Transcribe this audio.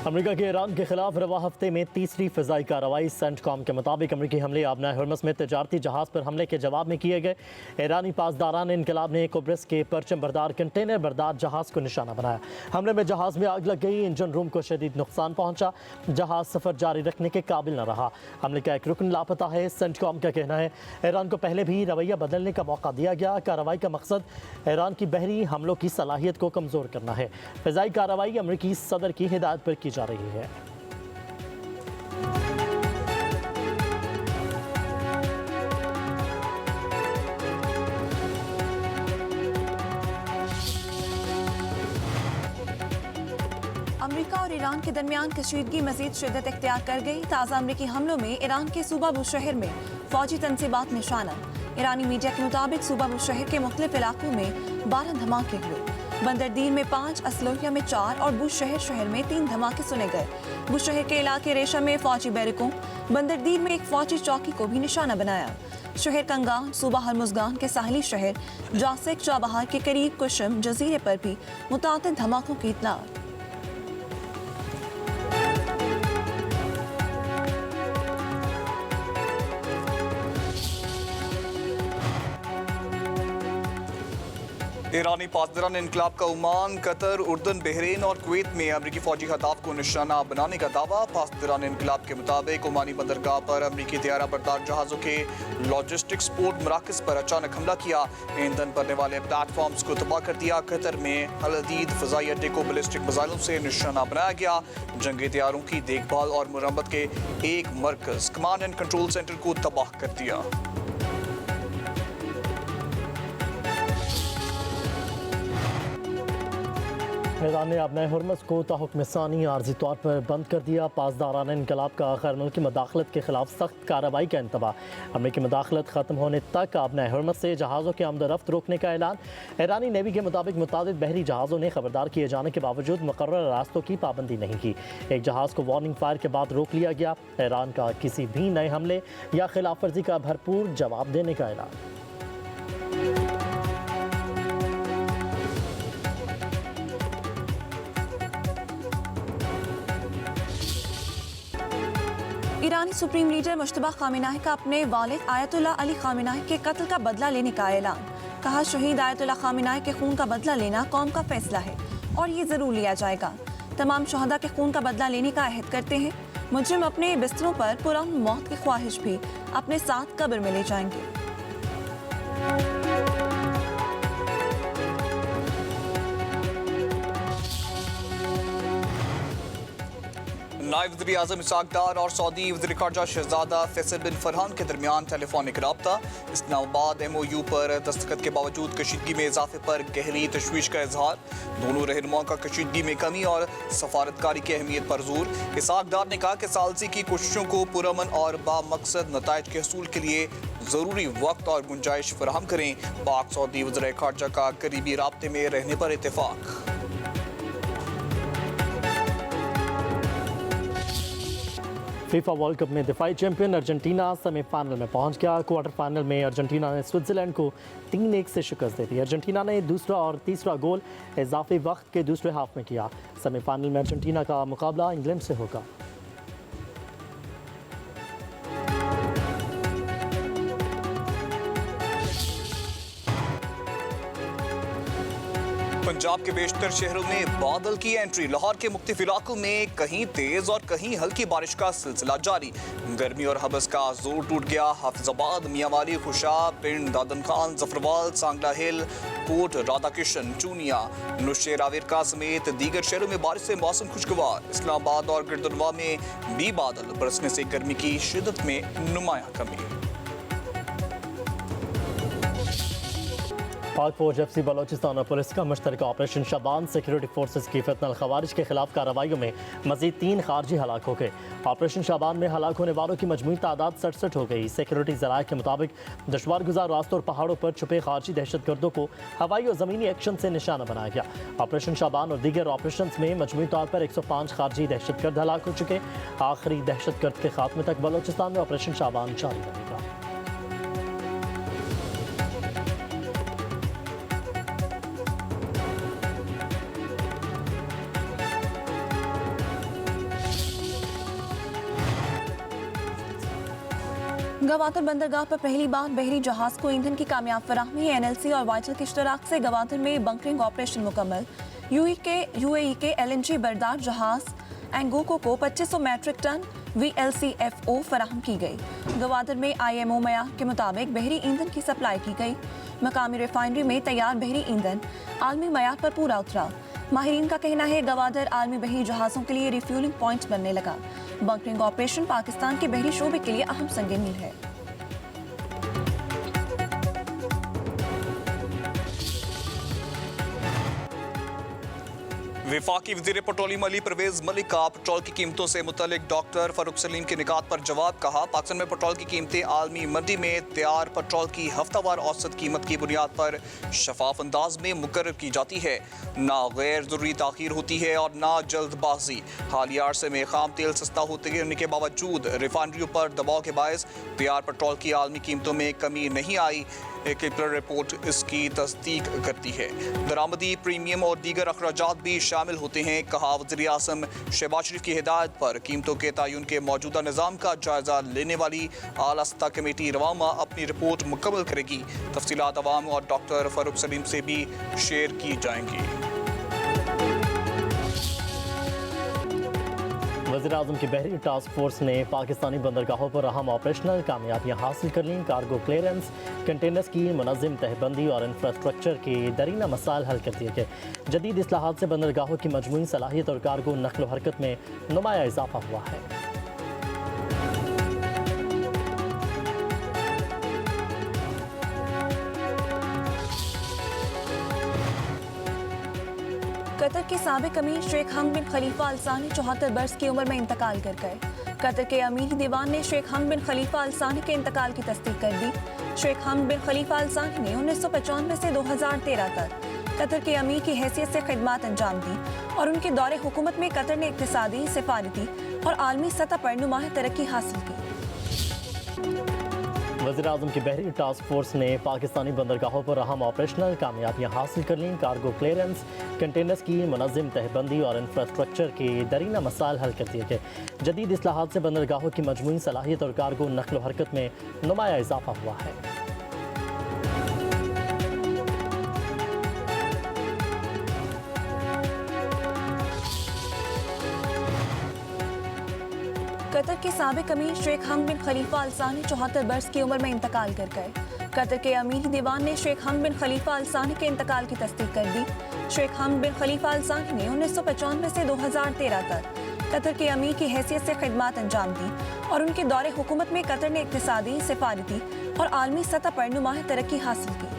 America के Iran के खिलाफ रवा हफ्ते में तीसरी फ़िज़ाई कार्रवाई। सेंटकॉम के मुताबिक अमेरिकी हमले आबना हरमस में तजारती जहाज़ पर हमले के जवाब में किए गए। ईरानी पासदारान इनकलाब ने कुब्रस के परचम बरदार कंटेनर बरदार जहाज़ को निशाना बनाया। हमले में जहाज़ में आग लग गई, इंजन रूम को शदीद नुकसान पहुंचा, जहाज़ सफ़र जारी रखने के काबिल न रहा। हमले का एक रुकन लापता है। सेंटकॉम का कहना है ईरान को पहले भी रवैया बदलने का मौका दिया गया। कार्रवाई का मकसद ईरान की बहरी हमलों की सलाहियत को कमज़ोर करना है। फ़िज़ाई कार्रवाई अमेरिकी सदर की हिदायत पर की जा रही है। अमेरिका और ईरान के दरमियान कशीदगी मजीद शिद्दत इख्तियार कर गई। ताज़ा अमेरिकी हमलों में ईरान के सूबा बुशहर में फौजी तनसीबात निशाना। ईरानी मीडिया के मुताबिक सूबा बुशहर के मुख्तलिफ इलाकों में 12 धमाके हुए। बंदरदीन में 5, असलोहिया में 4 और बुशहर में 3 धमाके सुने गए। बुशहर के इलाके रेशा में फौजी बैरकों, बंदरदीन में एक फौजी चौकी को भी निशाना बनाया। शहर कंगान, सूबा हरमुजगान के साहली शहर जासेक चाबहार के करीब कुशम जजीरे पर भी मुतादिद धमाकों की इत्तला। ईरानी पासदारान इनकलाब का ओमान, कतर, उर्दन, बहरीन और कुवैत में अमरीकी फौजी अहदाफ को निशाना बनाने का दावा। पासदारान इनकलाब के मुताबिक ओमानी बंदरगाह पर अमरीकी तैयारा बरदार जहाज़ों के लॉजिस्टिक्स पोर्ट मराकज़ पर अचानक हमला किया, ईंधन भरने वाले प्लेटफॉर्म्स को तबाह कर दिया। कतर में अल अदीद फ़िज़ाई अड्डे को बैलिस्टिक मिसाइलों से निशाना बनाया गया। जंगी तैयारों की देखभाल और मुरम्मत के एक मरकज़ कमांड एंड कंट्रोल सेंटर को तबाह कर दिया। ईरान ने अपने हरमस को ताहुक्म सानी आर्जी तौर पर बंद कर दिया। पासदारान इनकलाब का गैर मुल्की मदाखलत के खिलाफ सख्त कार्रवाई का इंतबाह। अमेरिकी मदाखलत ख़त्म होने तक अपने हरमस से जहाज़ों के आमद-ओ-रफ्त रोकने का ऐलान। ईरानी नेवी के मुताबिक मुतादिद बहरी जहाज़ों ने खबरदार किए जाने के बावजूद मुकर्रर रास्तों की पाबंदी नहीं की। एक जहाज़ को वार्निंग फायर के बाद रोक लिया गया। ईरान का किसी भी नए हमले या खिलाफ वर्जी का भरपूर जवाब देने का ऐलान। ईरानी सुप्रीम लीडर मुश्तबा खामेनाई का अपने वालिद आयतुल्लाह अली खामेनाई के कत्ल का बदला लेने का ऐलान। कहा, शहीद आयतुल्लाह खामेनाई के खून का बदला लेना कौम का फैसला है और ये जरूर लिया जाएगा। तमाम शहदा के खून का बदला लेने का अहद करते हैं। मुजरिम अपने बिस्तरों पर पुरअमन मौत की ख्वाहिश भी अपने साथ कब्र में ले जाएंगे। नायब वज़ीर आज़म इसहाक डार और सऊदी वज़ीर ख़ारजा शहज़ादा फैसल बिन फरहान के दरमियान टेलीफोनिक रब्ता। इस्लामाबाद MOU पर दस्तखत के बावजूद कशीदगी में इजाफे पर गहरी तशवीश का इजहार। दोनों रहनुमाओं का कशीदगी में कमी और सफारतकारी की अहमियत पर जोर। इसहाक डार ने कहा कि सालसी की कोशिशों को पुरअमन और बामकसद नताइज के हसूल के लिए ज़रूरी वक्त और गुंजाइश फराहम करें। पाक सऊदी वज़ीर ख़ारजा का करीबी राब्ते में रहने पर इत्तेफाक। फीफा वर्ल्ड कप में दिफाई चैंपियन अर्जेंटीना सेमीफाइनल में पहुंच गया। क्वार्टर फाइनल में अर्जेंटीना ने स्विट्जरलैंड को 3-1 से शिकस्त दी थी। अर्जेंटीना ने दूसरा और तीसरा गोल इजाफी वक्त के दूसरे हाफ में किया। सेमीफाइनल में अर्जेंटीना का मुकाबला इंग्लैंड से होगा। पंजाब के बेशतर शहरों में बादल की एंट्री। लाहौर के मुख्तलिफ इलाकों में कहीं तेज और कहीं हल्की बारिश का सिलसिला जारी। गर्मी और हबस का जोर टूट गया। हाफिजाबाद, मियांवाली, खुशाब, पिंड, दादन खान, जफरवाल, सांगला हिल, कोट राधाकिशन, चूनिया, नुशेराविरका समेत दीगर शहरों में बारिश से मौसम खुशगवार। इस्लामाबाद और गिरदनवा में भी बादल बरसने से गर्मी की शिद्दत में नुमाया कमी। पाक फौज FC बलोचिस्तान और पुलिस का मुश्तरका ऑपरेशन शाबान सिक्योरिटी फोर्सेस की फितनल खवारिज के खिलाफ कार्रवाइयों में मजीद 3 खारजी हलाक हो गए। ऑपरेशन शाबान में हलाक होने वालों की मजमूई तादाद 67 हो गई। सिक्योरिटी ज़राए के मुताबिक दुश्वार गुजार रास्तों और पहाड़ों पर छुपे खारजी दहशतगर्दों को हवाई और ज़मीनी एक्शन से निशाना बनाया गया। ऑपरेशन शाबान और दीगर ऑपरेशन में मजमूई तौर पर 105 खारजी दहशतगर्द हलाक हो चुके। आखिरी दहशतगर्द के खात्मे तक बलोचिस्तान में ऑपरेशन शाबान जारी रहेगा। गवादर बंदरगाह पर पहली बार बहरी जहाज को ईंधन की कामयाब फराहमी। एनएलसी और वाइटल के इश्तराक से गवादर में बंकरिंग ऑपरेशन मुकम्मल। यूएई के एलएनजी बरदार जहाज एंगोको को 2500 मैट्रिक टन VLCFO फराहम की गई। गवादर में IMO मयार के मुताबिक बहरी ईंधन की सप्लाई की गई। मकामी रिफाइनरी में तैयार बहरी ईंधन आलमी मयार पर पूरा उतरा। माहिरीन का कहना है गवादर आलमी बहरी जहाज़ों के लिए रिफ्यूलिंग पॉइंट बनने लगा। बंकरिंग ऑपरेशन पाकिस्तान के बहरी शोबे के लिए अहम संग मील है। वफाकी वज़ीर पेट्रोलियम अली परवेज मलिक का पेट्रोल की कीमतों से मुतल्लिक डॉक्टर फारूक सलीम के निकात पर जवाब। कहा, पाकिस्तान में पेट्रोल की कीमतें आलमी मंडी में तैयार पेट्रोल की हफ्तावार औसत कीमत की बुनियाद पर शफाफ अंदाज में मुकर्रर की जाती है। ना गैर जरूरी ताखीर होती है और ना जल्दबाजी। हालिया अरसे में खाम तेल सस्ता होते रहने के बावजूद रिफाइनरियों पर दबाव के बायस तैयार पेट्रोल की आलमी कीमतों में कमी नहीं आई। एक रिपोर्ट इसकी तस्दीक करती है। दरामदी, प्रीमियम और दीगर अखराजात भी शामिल होते हैं। कहा, वज़ीर आज़म शहबाज शरीफ की हिदायत पर कीमतों के तयन के मौजूदा निज़ाम का जायजा लेने वाली आला सतह कमेटी रवामा अपनी रिपोर्ट मुकम्मल करेगी। तफसीलात अवाम और डॉक्टर फारूक सलीम से भी शेयर की जाएंगी। वज़ीर-ए-आज़म की बहरी टास्क फोर्स ने पाकिस्तानी बंदरगाहों पर अहम ऑपरेशनल कामयाबियाँ हासिल कर लीं। कार्गो क्लियरेंस, कंटेनर्स की मुनज़्ज़म तहबंदी और इंफ्रास्ट्रक्चर के दरीना मसाइल हल कर दिए गए। जदीद इस्लाहात से बंदरगाहों की मजमूई सलाहियत और कार्गो नक्ल हरकत में नुमाया इजाफा हुआ है। कतर के साबिक अमीर शेख हमद बिन खलीफा अल सानी 74 बरस की उम्र में इंतकाल कर गए। कतर के अमीरी दीवान ने शेख हमद बिन खलीफा अल सानी के इंतकाल की तस्दीक कर दी। शेख हमद बिन खलीफा अल सानी ने 1995 से 2013 तक कतर के अमीर की हैसियत से खिदमत अंजाम दी और उनके दौरे हुकूमत में कतर ने इक्तिसादी, सिफारती और आलमी सतह पर नुमाया तरक्की हासिल की। वज़ीर-ए-आज़म की बहरी टास्क फोर्स ने पाकिस्तानी बंदरगाहों पर अहम ऑपरेशनल कामयाबियाँ हासिल कर लीं। कार्गो क्लियरेंस, कंटेनर्स की मुनज़्ज़म तहबंदी और इंफ्रास्ट्रक्चर के दरीना मसाइल हल कर दिए गए। जदीद इस्लाहात से बंदरगाहों की मजमूई सलाहियत और कार्गो नक्ल हरकत में नुमाया इजाफा हुआ है। कतर के साबिक अमीर शेख हमद बिन खलीफा अल सानी 74 बरस की उम्र में इंतकाल कर गए। कतर के अमीरी दीवान ने शेख हमद बिन खलीफा अल सानी के इंतकाल की तस्दीक कर दी। शेख हमद बिन खलीफा अल सानी ने 1995 से 2013 तक कतर के अमीर की हैसियत से खिदमत अंजाम दी और उनके दौरे हुकूमत में कतर ने इक्तिसादी, सिफारती और आलमी सतह पर नुमाया तरक्की हासिल की।